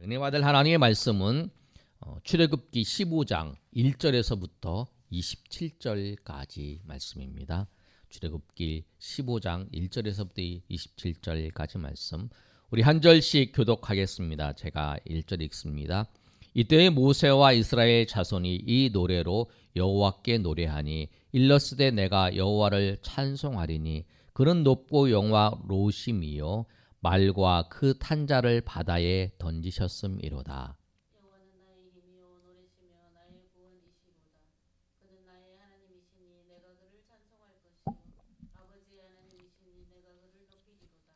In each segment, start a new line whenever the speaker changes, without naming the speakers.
은혜와 될 하나님의 말씀은 출애굽기 15장 1절에서부터 27절까지 말씀입니다. 출애굽기 15장 1절에서부터 27절까지 말씀. 우리 한 절씩 교독하겠습니다. 제가 1절 읽습니다. 이때의 모세와 이스라엘 자손이 이 노래로 여호와께 노래하니 일렀으되 내가 여호와를 찬송하리니 그는 높고 영화로우심이요 말과 그 탄자를 바다에 던지셨음이로다.
여호와는 나의 힘이요 노래시며 나의 구원이시로다. 그는 나의 하나님이시니 내가 그를 찬송할 것이요 아버지의 하나님이시니 내가 그를 높이리로다.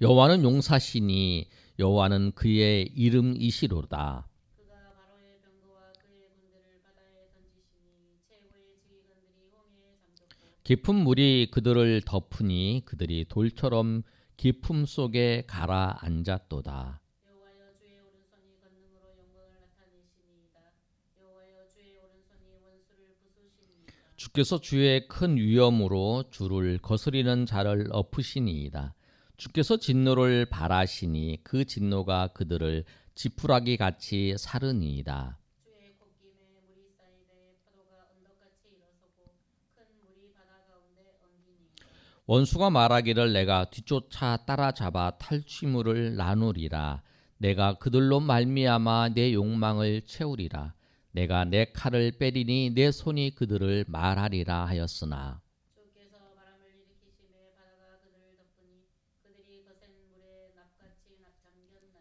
여호와는 용사시니 여호와는 그의 이름이시로다.
그가 바로의 병거와 그의 군대를 바다에 던지시니 최고의 지휘관들이 홍해에 잠겼고
깊은 물이 그들을 덮으니 그들이 돌처럼 깊음 속에 가라앉았도다.
여호와여 주의 오른손이 권능으로 영광을 나타내시니이다. 여호와여 주의 오른손이 원수를 부수시니이다.
주께서 주의 큰 위엄으로 주를 거스리는 자를 엎으시니이다. 주께서 진노를 발하시니 그 진노가 그들을 지푸라기 같이 사르니이다.
주의 콧김에 물이 쌓이되 파도가 언덕같이 일어서고 큰 물이 바다 가운데 엉기니이다.
원수가 말하기를 내가 뒤쫓아 따라잡아 탈취물을 나누리라. 내가 그들로 말미암아 내 욕망을 채우리라. 내가 내 칼을 빼리니 내 손이 그들을 말하리라 하였으나
주께서 바람을 일으키심에 바다가 그들을 덮으니 그들이 거센 물에 납같이 잠겼나이다.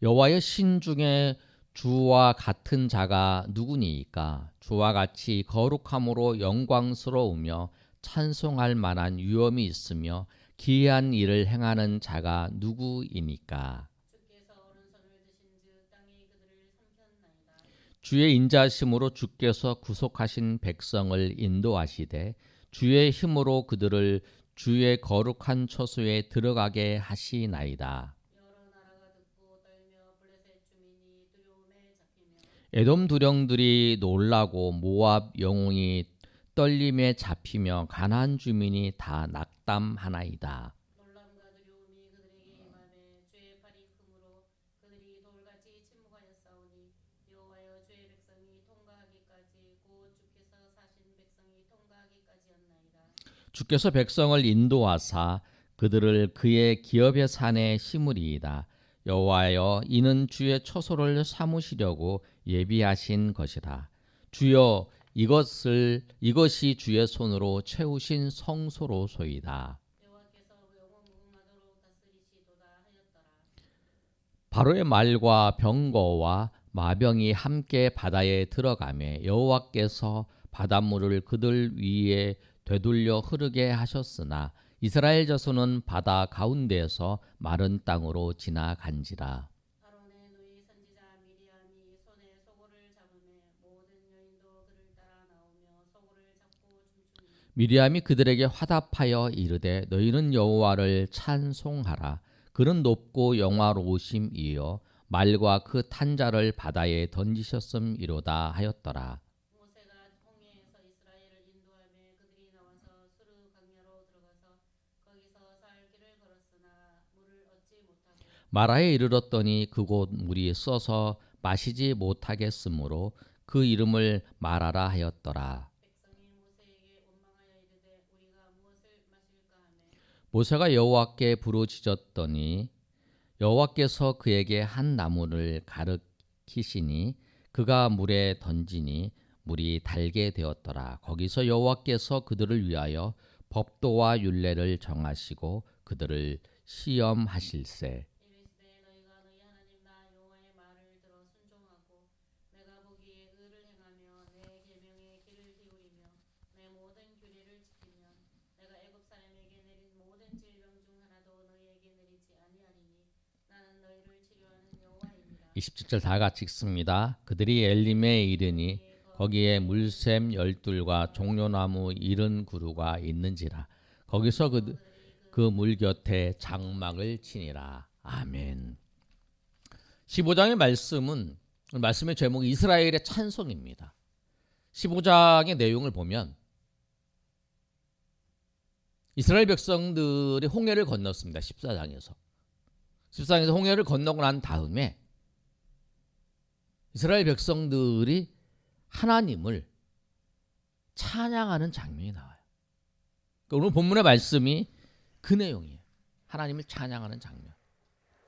여호와의 신 중에 주와 같은 자가 누구니이까? 주와 같이 거룩함으로 영광스러우며 찬송할 만한 위엄이 있으며 기이한 일을 행하는 자가 누구이니까?
주께서 오른손을 드신즉 땅이 그들을 삼켰나이다.
주의 인자심으로 주께서 구속하신 백성을 인도하시되 주의 힘으로 그들을 주의 거룩한 처소에 들어가게 하시나이다.
여러 나라가 듣고 떨며 블레셋 주민이 두려움에 잡히며
에돔 두령들이 놀라고 모압 영웅이 떨림에 잡히며 가나안 주민이 다 낙담하나이다.
놀람과 두려움이 그들에게 임하매 주의 팔이 크므로 그들이 돌같이 침묵하였사오니 여호와여 주의 백성이 통과하기까지 곧 주께서 사신 백성이 통과하기까지였나이다.
주께서 백성을 인도하사 그들을 그의 기업의 산에 심으리이다. 여호와여 이는 주의 처소를 삼으시려고 예비하신 것이라. 주여 이것이 주의 손으로 채우신 성소로소이다.
여호와께서 영원무궁하도록 다스리시도다 하였더라.
바로의 말과 병거와 마병이 함께 바다에 들어가매 여호와께서 바닷물을 그들 위에 되돌려 흐르게 하셨으나 이스라엘 자손은 바다 가운데에서 마른 땅으로 지나간지라.
아론의 누이 선지자 미리암이 손에 소고를 잡으매 모든 여인도 그를 따라 나오며 소고를 잡고 춤추니
미리암이 그들에게 화답하여 이르되 너희는 여호와를 찬송하라. 그는 높고 영화로우심이요 말과 그 탄자를 바다에 던지셨음이로다 하였더라.
모세가 홍해에서 이스라엘을 인도하며 그들이 나와서 수르 강야로 들어가서 거기서 살 길을 걸었으나 물을 얻지 못하고
마라에 이르렀더니 그곳 물이 써서 마시지 못하겠으므로 그 이름을 마라라 하였더라.
백성이 모세에게 원망하여 이르되 우리가 무엇을 마실까 하매
모세가 여호와께 부르짖었더니 여호와께서 그에게 한 나무를 가르치시니 그가 물에 던지니 물이 달게 되었더라. 거기서 여호와께서 그들을 위하여 법도와 율례를 정하시고 그들을 시험하실세.
이르시되 너희가 너희 하나님 나 여호와의 말을 들어 순종하고 내가 보기에 의를 행하며 내 계명의 길을 기울이며 내 모든 규례를 지키면 내가 애굽 사람에게 내린 모든 질병 중 하나도 너희에게 내리지 아니하리니 나는 너희를 치료하는 여호와이니라.
27절 다 같이 읽습니다. 그들이 엘림에 이르니 거기에 물샘 열둘과 종려나무 70그루가 있는지라. 거기서 그 물 곁에 장막을 치니라. 아멘. 15장의 말씀의 제목이 이스라엘의 찬송입니다. 15장의 내용을 보면 이스라엘 백성들이 홍해를 건넜습니다. 14장에서 홍해를 건너고 난 다음에 이스라엘 백성들이 하나님을 찬양하는 장면이 나와요. 그러니까 오늘 본문의 말씀이 그 내용이에요. 하나님을 찬양하는 장면.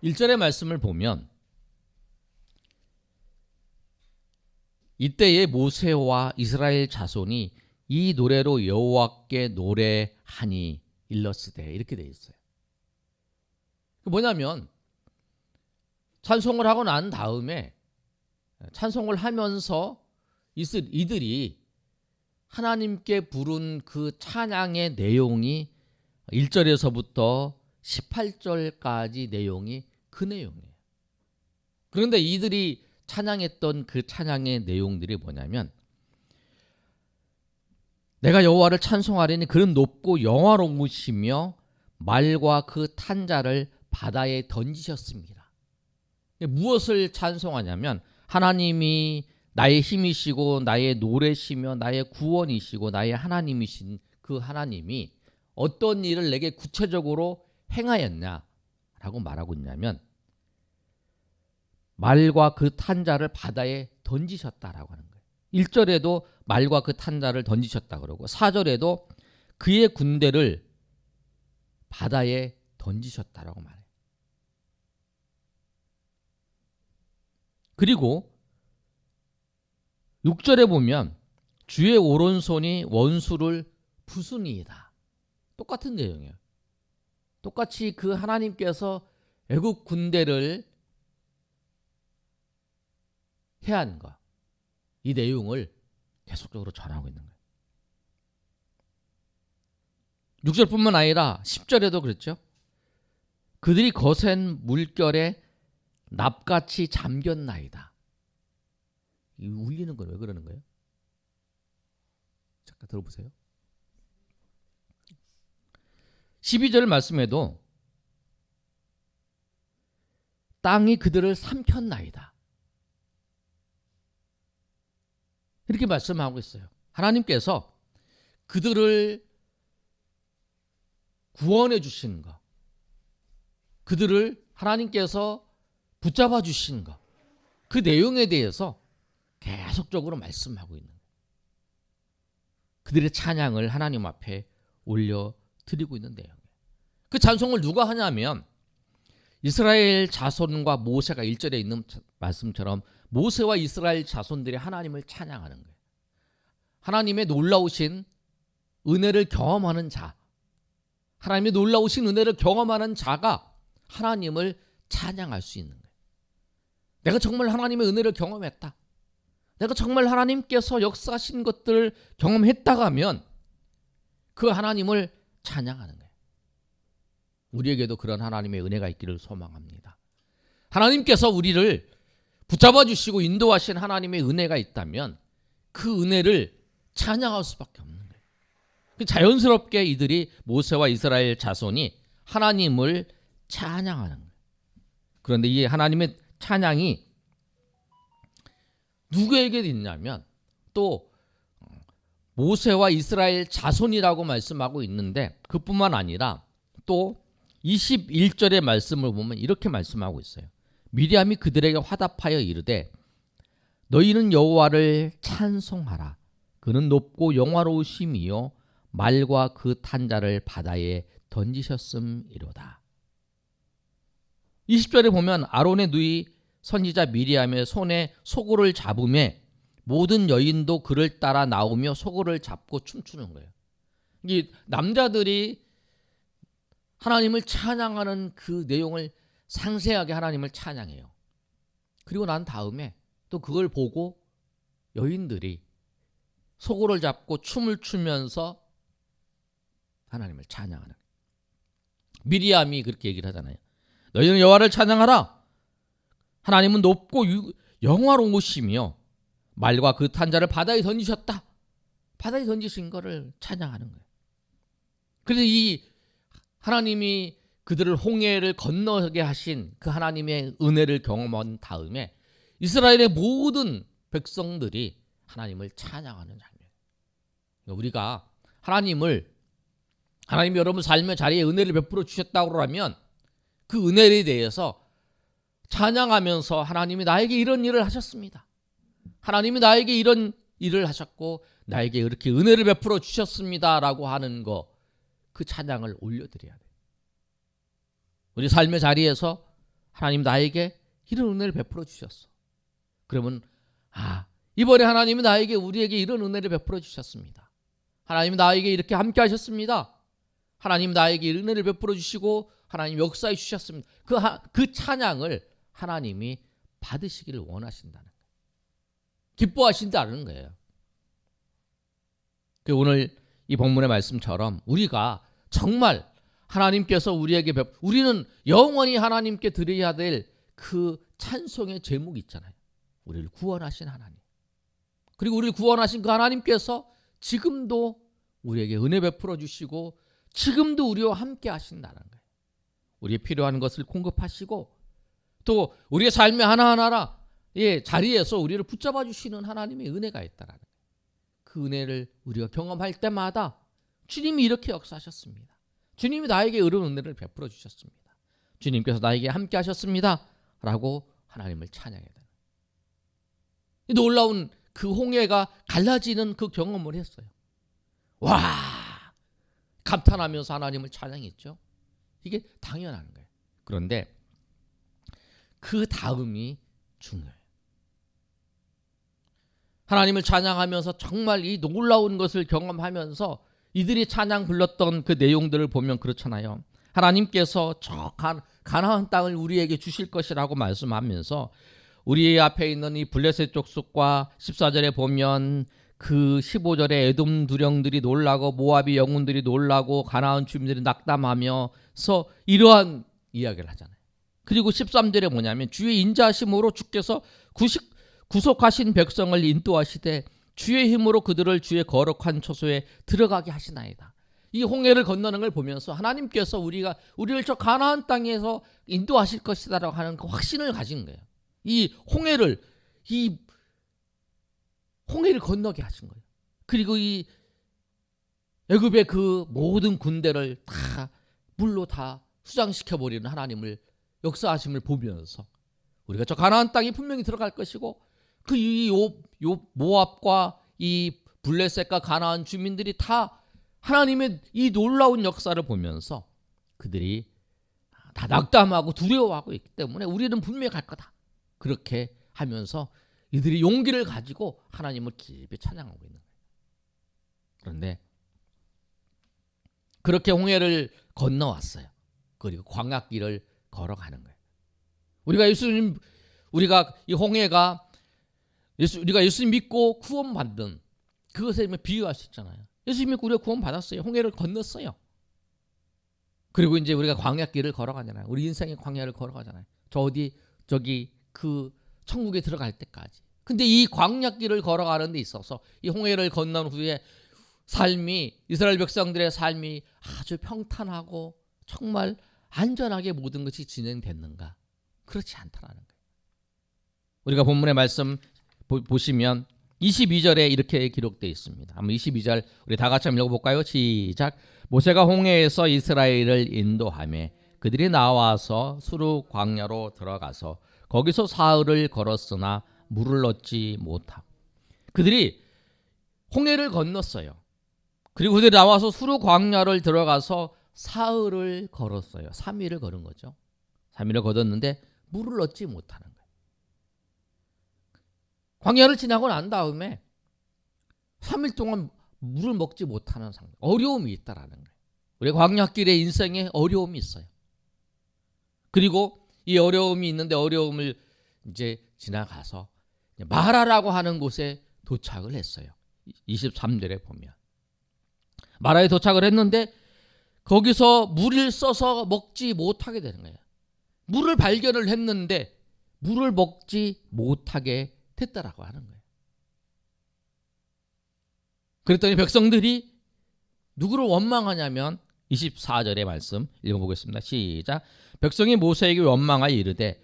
1절의 말씀을 보면 이때에 모세와 이스라엘 자손이 이 노래로 여호와께 노래하니 일러스되 이렇게 되어 있어요. 뭐냐면 찬송을 하고 난 다음에 찬송을 하면서 이들이 하나님께 부른 그 찬양의 내용이 1절에서부터 18절까지 내용이 그 내용이에요. 그런데 이들이 찬양했던 그 찬양의 내용들이 뭐냐면 내가 여호와를 찬송하리니 그는 높고 영화로우시며 말과 그 탄자를 바다에 던지셨습니다. 무엇을 찬송하냐면 하나님이 나의 힘이시고 나의 노래시며 나의 구원이시고 나의 하나님이신 그 하나님이 어떤 일을 내게 구체적으로 행하였냐라고 말하고 있냐면 말과 그 탄자를 바다에 던지셨다라고 하는 거예요. 1절에도 말과 그 탄자를 던지셨다 그러고 4절에도 그의 군대를 바다에 던지셨다라고 말해요. 그리고 6절에 보면 주의 오른손이 원수를 부수니이다. 똑같은 내용이에요. 똑같이 그 하나님께서 애국 군대를 해한 것, 이 내용을 계속적으로 전하고 있는 거예요. 6절뿐만 아니라 10절에도 그랬죠. 그들이 거센 물결에 납같이 잠겼나이다. 이 울리는 건 왜 그러는 거예요? 잠깐 들어보세요. 12절 말씀에도 땅이 그들을 삼켰나이다. 이렇게 말씀하고 있어요. 하나님께서 그들을 구원해 주시는 것, 그들을 하나님께서 붙잡아 주시는 것, 그 내용에 대해서 계속적으로 말씀하고 있는 거예요. 그들의 찬양을 하나님 앞에 올려드리고 있는 내용이에요. 그 찬송을 누가 하냐면 이스라엘 자손과 모세가 1절에 있는 말씀처럼 모세와 이스라엘 자손들이 하나님을 찬양하는 거예요. 하나님의 놀라우신 은혜를 경험하는 자, 하나님의 놀라우신 은혜를 경험하는 자가 하나님을 찬양할 수 있는 거예요. 내가 정말 하나님의 은혜를 경험했다. 내가 정말 하나님께서 역사하신 것들을 경험했다고 하면 그 하나님을 찬양하는 거예요. 우리에게도 그런 하나님의 은혜가 있기를 소망합니다. 하나님께서 우리를 붙잡아 주시고 인도하신 하나님의 은혜가 있다면 그 은혜를 찬양할 수밖에 없는 거예요. 자연스럽게 이들이 모세와 이스라엘 자손이 하나님을 찬양하는 거예요. 그런데 이 하나님의 찬양이 누구에게 있냐면 또 모세와 이스라엘 자손이라고 말씀하고 있는데 그뿐만 아니라 또 21절의 말씀을 보면 이렇게 말씀하고 있어요. 미리암이 그들에게 화답하여 이르되 너희는 여호와를 찬송하라. 그는 높고 영화로우심이요 말과 그 탄자를 바다에 던지셨음이로다. 20절에 보면 아론의 누이 선지자 미리암의 손에 소고를 잡음에 모든 여인도 그를 따라 나오며 소고를 잡고 춤추는 거예요. 이 남자들이 하나님을 찬양하는 그 내용을 상세하게 하나님을 찬양해요. 그리고 난 다음에 또 그걸 보고 여인들이 소고를 잡고 춤을 추면서 하나님을 찬양하는 거예요. 미리암이 그렇게 얘기를 하잖아요. 너희는 여호와를 찬양하라. 하나님은 높고 영화로우시며 말과 그 탄자를 바다에 던지셨다. 바다에 던지신 거를 찬양하는 거예요. 그래서 이 하나님이 그들을 홍해를 건너게 하신 그 하나님의 은혜를 경험한 다음에 이스라엘의 모든 백성들이 하나님을 찬양하는 장면. 우리가 하나님이 여러분 삶의 자리에 은혜를 베풀어 주셨다고 하면 그 은혜에 대해서 찬양하면서 하나님이 나에게 이런 일을 하셨습니다. 하나님이 나에게 이런 일을 하셨고 나에게 이렇게 은혜를 베풀어 주셨습니다라고 하는 거, 그 찬양을 올려드려야 돼요. 우리 삶의 자리에서 하나님 나에게 이런 은혜를 베풀어 주셨어. 그러면 이번에 하나님이 우리에게 이런 은혜를 베풀어 주셨습니다. 하나님이 나에게 이렇게 함께 하셨습니다. 하나님 나에게 은혜를 베풀어 주시고 하나님 역사해 주셨습니다. 그 찬양을 하나님이 받으시기를 원하신다는 거예요. 기뻐하신다는 거예요. 오늘 이 본문의 말씀처럼 우리가 정말 하나님께서 우리는 영원히 하나님께 드려야 될 그 찬송의 제목이 있잖아요. 우리를 구원하신 하나님. 그리고 우리를 구원하신 그 하나님께서 지금도 우리에게 은혜 베풀어 주시고 지금도 우리와 함께 하신다는 거예요. 우리의 필요한 것을 공급하시고 또 우리의 삶의 하나하나 자리에서 우리를 붙잡아 주시는 하나님의 은혜가 있다는 거예요. 그 은혜를 우리가 경험할 때마다 주님이 이렇게 역사하셨습니다. 주님이 나에게 이런 은혜를 베풀어 주셨습니다. 주님께서 나에게 함께 하셨습니다. 라고 하나님을 찬양해야 돼요. 놀라운 그 홍해가 갈라지는 그 경험을 했어요. 와! 감탄하면서 하나님을 찬양했죠. 이게 당연한 거예요. 그런데 그 다음이 중요해요. 하나님을 찬양하면서 정말 이 놀라운 것을 경험하면서 이들이 찬양 불렀던 그 내용들을 보면 그렇잖아요. 하나님께서 저 가나안 땅을 우리에게 주실 것이라고 말씀하면서 우리 앞에 있는 이 블레셋 족속과 14절에 보면 그 15절에 에돔 두령들이 놀라고 모압이 영웅들이 놀라고 가나안 주민들이 낙담하면서 이러한 이야기를 하잖아요. 그리고 13절에 뭐냐면 주의 인자하심으로 주께서 구속하신 백성을 인도하시되 주의 힘으로 그들을 주의 거룩한 처소에 들어가게 하시나이다. 이 홍해를 건너는 걸 보면서 하나님께서 우리를 저 가나안 땅에서 인도하실 것이다라고 하는 그 확신을 가진 거예요. 이 홍해를 건너게 하신 거예요. 그리고 이 애굽의 그 모든 군대를 다 물로 다 수장시켜 버리는 하나님을 역사하심을 보면서 우리가 저 가나안 땅에 분명히 들어갈 것이고 그 모압과 이 블레셋과 가나안 주민들이 다 하나님의 이 놀라운 역사를 보면서 그들이 다 낙담하고 두려워하고 있기 때문에 우리는 분명히 갈 거다. 그렇게 하면서 이들이 용기를 가지고 하나님을 깊이 찬양하고 있는 거예요. 그런데 그렇게 홍해를 건너왔어요. 그리고 광야길을 걸어가는 거예요. 우리가 이 홍해가 우리가 예수님 믿고 구원받는 그것에 비유할 수 있잖아요. 예수님 믿고 우리가 구원받았어요. 홍해를 건넜어요. 그리고 이제 우리가 광야길을 걸어가잖아요. 우리 인생의 광야를 걸어가잖아요. 저기 그 천국에 들어갈 때까지. 근데 이 광야길을 걸어가는 데 있어서 이 홍해를 건넌 후에 이스라엘 백성들의 삶이 아주 평탄하고 정말 안전하게 모든 것이 진행됐는가? 그렇지 않다라는 거예요. 우리가 본문의 말씀 보시면 22절에 이렇게 기록되어 있습니다. 한번 22절 우리 다 같이 한번 읽어볼까요? 시작. 모세가 홍해에서 이스라엘을 인도하며 그들이 나와서 수르 광야로 들어가서 거기서 사흘을 걸었으나 물을 얻지 못하고. 그들이 홍해를 건넜어요. 그리고 그들이 나와서 수르 광야를 들어가서 사흘을 걸었어요. 3일을 걸은 거죠. 3일을 걸었는데 물을 얻지 못하는 거예요. 광야를 지나고 난 다음에 3일 동안 물을 먹지 못하는 상태, 어려움이 있다라는 거예요. 우리 광야길의 인생에 어려움이 있어요. 그리고 이 어려움이 있는데 어려움을 이제 지나가서 마라라고 하는 곳에 도착을 했어요. 23절에 보면 마라에 도착을 했는데 거기서 물을 써서 먹지 못하게 되는 거예요. 물을 발견을 했는데 물을 먹지 못하게 됐다라고 하는 거예요. 그랬더니 백성들이 누구를 원망하냐면 24절의 말씀 읽어보겠습니다. 시작. 백성이 모세에게 원망하여 이르되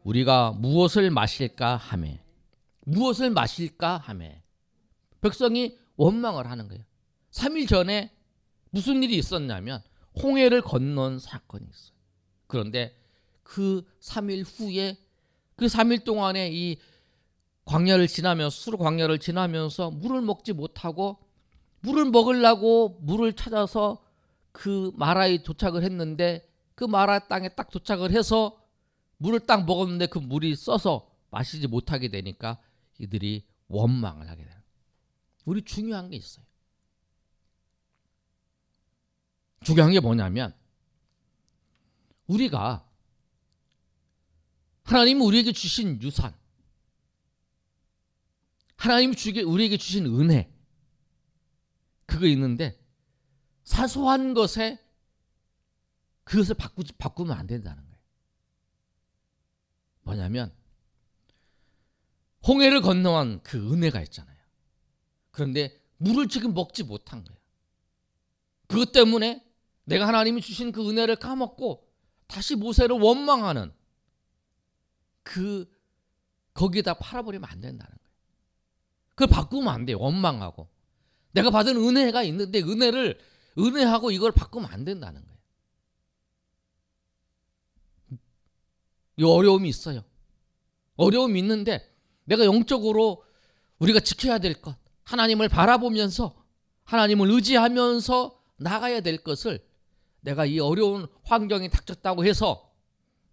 우리가 무엇을 마실까 하매. 무엇을 마실까 하매. 백성이 원망을 하는 거예요. 3일 전에 무슨 일이 있었냐면 홍해를 건넌 사건이 있어요. 그런데 그 3일 후에 그 3일 동안에 이 광야를 지나면서 수르 광야를 지나면서 물을 먹지 못하고 물을 먹으려고 물을 찾아서 그 마라에 도착을 했는데 그 마라 땅에 딱 도착을 해서 물을 딱 먹었는데 그 물이 써서 마시지 못하게 되니까 이들이 원망을 하게 되는 거예요. 우리 중요한 게 있어요. 중요한 게 뭐냐면 우리가 하나님이 우리에게 주신 유산, 하나님이 우리에게 주신 은혜, 그거 있는데 사소한 것에 그것을 바꾸면 안 된다는 거예요. 뭐냐면 홍해를 건너간 그 은혜가 있잖아요. 그런데 물을 지금 먹지 못한 거예요. 그것 때문에 내가 하나님이 주신 그 은혜를 까먹고 다시 모세를 원망하는 거기에다 팔아버리면 안 된다는 거예요. 그걸 바꾸면 안 돼요. 원망하고. 내가 받은 은혜가 있는데 은혜하고 이걸 바꾸면 안 된다는 거예요. 이 어려움이 있어요. 어려움이 있는데 내가 영적으로 우리가 지켜야 될 것, 하나님을 바라보면서 하나님을 의지하면서 나가야 될 것을 내가 이 어려운 환경이 닥쳤다고 해서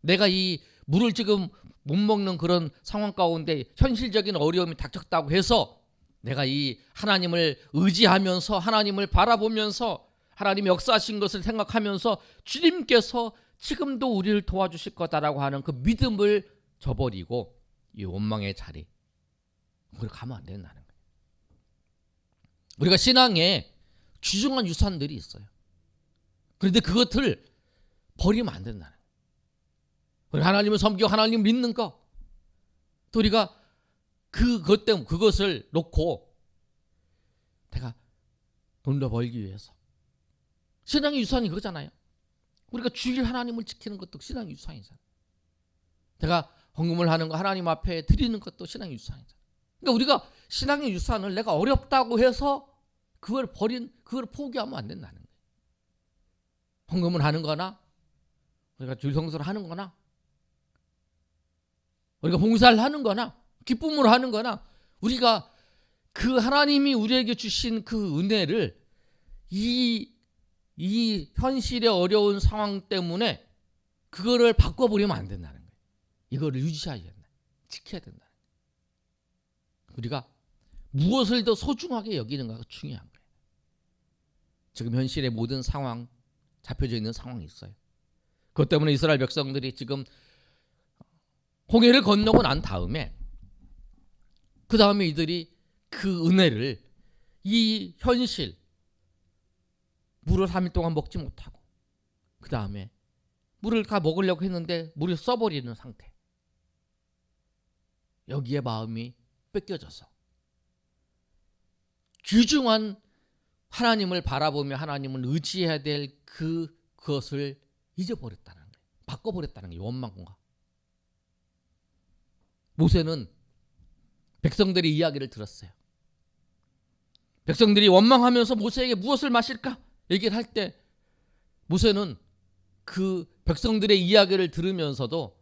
내가 이 물을 지금 못 먹는 그런 상황 가운데 현실적인 어려움이 닥쳤다고 해서 내가 이 하나님을 의지하면서 하나님을 바라보면서 하나님이 역사하신 것을 생각하면서 주님께서 지금도 우리를 도와주실 거다라고 하는 그 믿음을 저버리고 이 원망의 자리, 우리가 가면 안 된다는 거예요. 우리가 신앙에 귀중한 유산들이 있어요. 그런데 그것을 버리면 안 된다는 거예요. 우리 하나님을 섬기고 하나님을 믿는 거, 또 우리가 그것 때문에 그것을 놓고 내가 돈 더 벌기 위해서, 신앙의 유산이 그거잖아요. 우리가 주일 하나님을 지키는 것도 신앙의 유산이잖아요. 내가 헌금을 하는 거 하나님 앞에 드리는 것도 신앙의 유산이잖아요. 그러니까 우리가 신앙의 유산을 내가 어렵다고 해서 그걸 포기하면 안 된다는 거예요. 헌금을 하는 거나 우리가 주일 성수를 하는 거나 우리가 봉사를 하는 거나 기쁨으로 하는 거나 우리가 그 하나님이 우리에게 주신 그 은혜를 이 현실의 어려운 상황 때문에 그거를 바꿔버리면 안 된다는 거예요. 이거를 유지해야 된다. 지켜야 된다. 우리가 무엇을 더 소중하게 여기는가가 중요한 거예요. 지금 현실의 모든 상황, 잡혀져 있는 상황이 있어요. 그것 때문에 이스라엘 백성들이 지금 홍해를 건너고 난 다음에 그 다음에 이들이 그 은혜를 이 현실 물을 3일 동안 먹지 못하고 그 다음에 물을 다 먹으려고 했는데 물이 써버리는 상태, 여기에 마음이 뺏겨져서 귀중한 하나님을 바라보며 하나님을 의지해야 될 그것을 잊어버렸다는 거예요. 바꿔버렸다는 거예요. 원망과. 모세는 백성들의 이야기를 들었어요. 백성들이 원망하면서 모세에게 무엇을 마실까 얘기를 할 때 모세는 그 백성들의 이야기를 들으면서도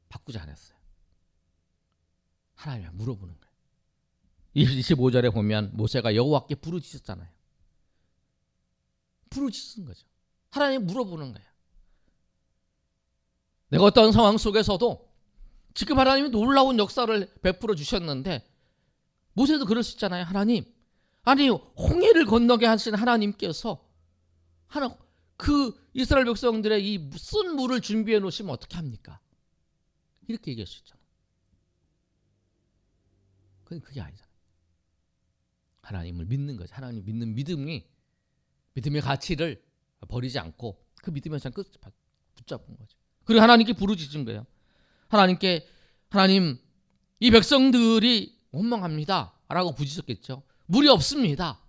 바꾸지 않았어요. 하나님께 물어보는 거예요. 25절에 보면 모세가 여호와께 부르짖었잖아요. 부르짖은 거죠. 하나님 물어보는 거예요. 내가 어떤 상황 속에서도 지금 하나님이 놀라운 역사를 베풀어 주셨는데 모세도 그럴 수 있잖아요. 하나님, 아니 홍해를 건너게 하신 하나님께서 그 이스라엘 백성들의 이 쓴 물을 준비해 놓으시면 어떻게 합니까? 이렇게 얘기할 수 있잖아요. 그게 아니잖아요. 하나님을 믿는 거죠. 하나님 믿는 믿음의 가치를 버리지 않고 그 믿음의 산 끝을 붙잡은 거죠. 그리고 하나님께 부르짖은 거예요. 하나님, 이 백성들이 원망합니다 라고 부르짖었겠죠. 물이 없습니다.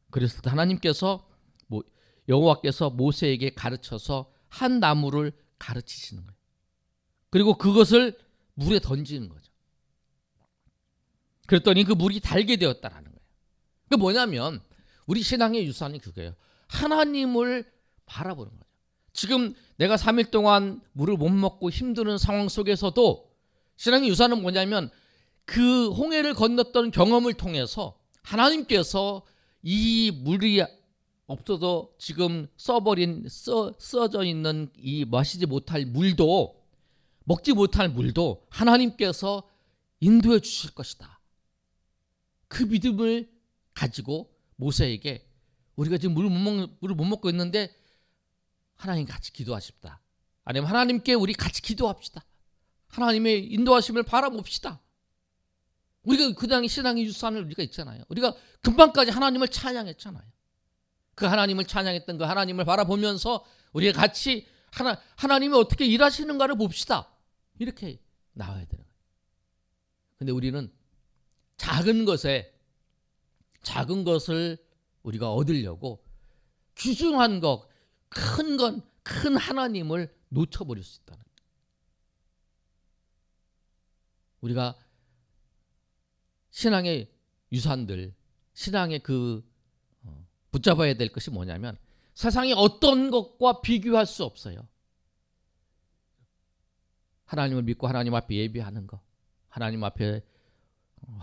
그래서 하나님께서 여호와께서 모세에게 가르쳐서 한 나무를 가르치시는 거예요. 그리고 그것을 물에 던지는 거죠. 그랬더니 그 물이 달게 되었다라는 거예요. 그게 뭐냐면 우리 신앙의 유산이 그거예요. 하나님을 바라보는 거죠. 지금 내가 3일 동안 물을 못 먹고 힘드는 상황 속에서도 신앙의 유산은 뭐냐면 그 홍해를 건넜던 경험을 통해서 하나님께서 이 물이 없어도 지금 써져 있는 이 마시지 못할 물도, 먹지 못할 물도 하나님께서 인도해 주실 것이다. 그 믿음을 가지고 모세에게 우리가 지금 물을 못 먹고 있는데 하나님 같이 기도하십시다. 아니면 하나님께 우리 같이 기도합시다. 하나님의 인도하심을 바라봅시다. 우리가 그냥 신앙의 유산을 우리가 있잖아요. 우리가 금방까지 하나님을 찬양했잖아요. 그 하나님을 찬양했던 그 하나님을 바라보면서 우리가 같이 하나님이 어떻게 일하시는가를 봅시다. 이렇게 나와야 되는 거예요. 근데 우리는 작은 것을 우리가 얻으려고 귀중한 것, 큰 하나님을 놓쳐버릴 수 있다는 거예요. 우리가 신앙의 유산들, 신앙의 붙잡아야 될 것이 뭐냐면 세상의 어떤 것과 비교할 수 없어요. 하나님을 믿고 하나님 앞에 예배하는 것, 하나님 앞에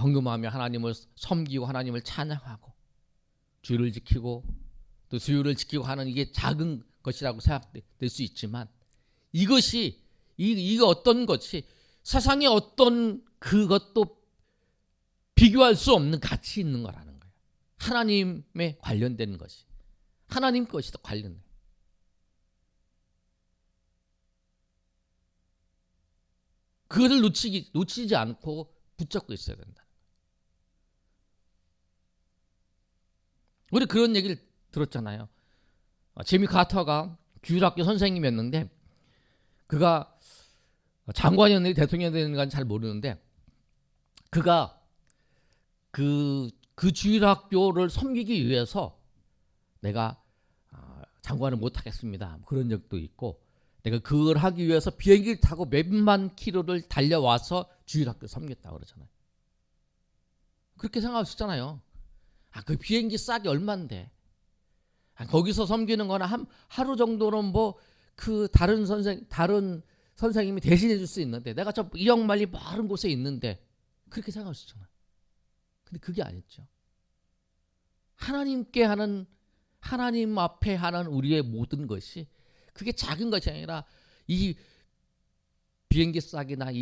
헌금하며 하나님을 섬기고 하나님을 찬양하고 주를 지키고 또 수요를 지키고 하는 이게 작은 것이라고 생각될 수 있지만 이것이 이거 어떤 것이 세상의 어떤 그것도 비교할 수 없는 가치 있는 거라는 거예요. 하나님에 관련된 것이 하나님 것이 더 관련돼요. 그것을 놓치지 않고 붙잡고 있어야 된다. 우리 그런 얘기를 들었잖아요. 제미 카터가 주일학교 선생님이었는데 그가 장관이었는지 대통령이었는지 잘 모르는데 그가 그 주일학교를 섬기기 위해서 내가 장관을 못하겠습니다. 그런 적도 있고 내가 그걸 하기 위해서 비행기를 타고 몇만 킬로를 달려와서 주일학교 섬겼다고 그러잖아요. 그렇게 생각할 수 있잖아요. 그 비행기 싸게 얼만데 거기서 섬기는 거나 하루 정도는 뭐 그 다른 선생님이 대신해 줄 수 있는데 내가 저 이역만리 마른 곳에 있는데 그렇게 생각할 수 있잖아요. 근데 그게 아니죠. 하나님 앞에 하는 우리의 모든 것이 그게 작은 것이 아니라 이 비행기 싸기나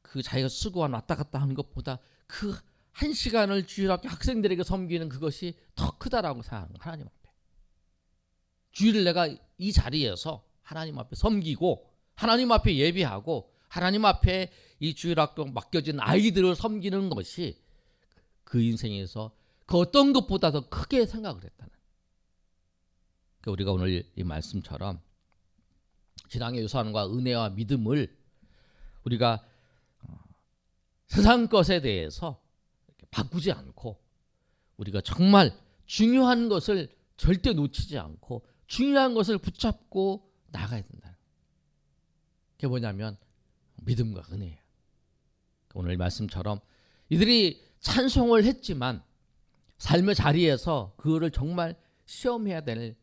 그 자기가 수고한 왔다 갔다 하는 것보다 그 한 시간을 주일학교 학생들에게 섬기는 그것이 더 크다라고 생각하는 거예요. 하나님 앞에. 주일을 내가 이 자리에서 하나님 앞에 섬기고 하나님 앞에 예배하고 하나님 앞에 이 주일학교 맡겨진 아이들을 섬기는 것이 그 인생에서 그 어떤 것보다 더 크게 생각을 했다는. 그러니까 우리가 오늘 이 말씀처럼 신앙의 유산과 은혜와 믿음을 우리가 세상 것에 대해서 바꾸지 않고 우리가 정말 중요한 것을 절대 놓치지 않고 중요한 것을 붙잡고 나가야 된다. 그게 뭐냐면 믿음과 은혜예요. 오늘 말씀처럼 이들이 찬송을 했지만 삶의 자리에서 그거를 정말 시험해야 될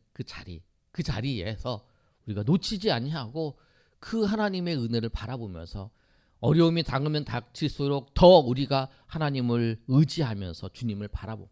그 자리에서 우리가 놓치지 아니하고 그 하나님의 은혜를 바라보면서 어려움이 닥으면 닥칠수록 더 우리가 하나님을 의지하면서 주님을 바라보고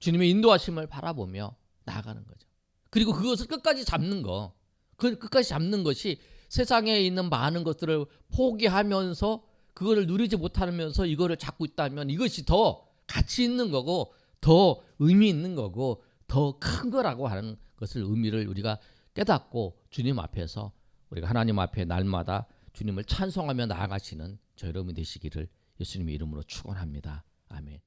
주님의 인도하심을 바라보며 나아가는 거죠. 그리고 그것을 끝까지 잡는 거, 끝까지 잡는 것이 세상에 있는 많은 것들을 포기하면서 그거를 누리지 못하면서 이거를 잡고 있다면 이것이 더 가치 있는 거고 더 의미 있는 거고 더 큰 거라고 하는 것을 의미를 우리가 깨닫고 주님 앞에서 우리가 하나님 앞에 날마다 주님을 찬송하며 나아가시는 저 여러분이 되시기를 예수님의 이름으로 축원합니다. 아멘.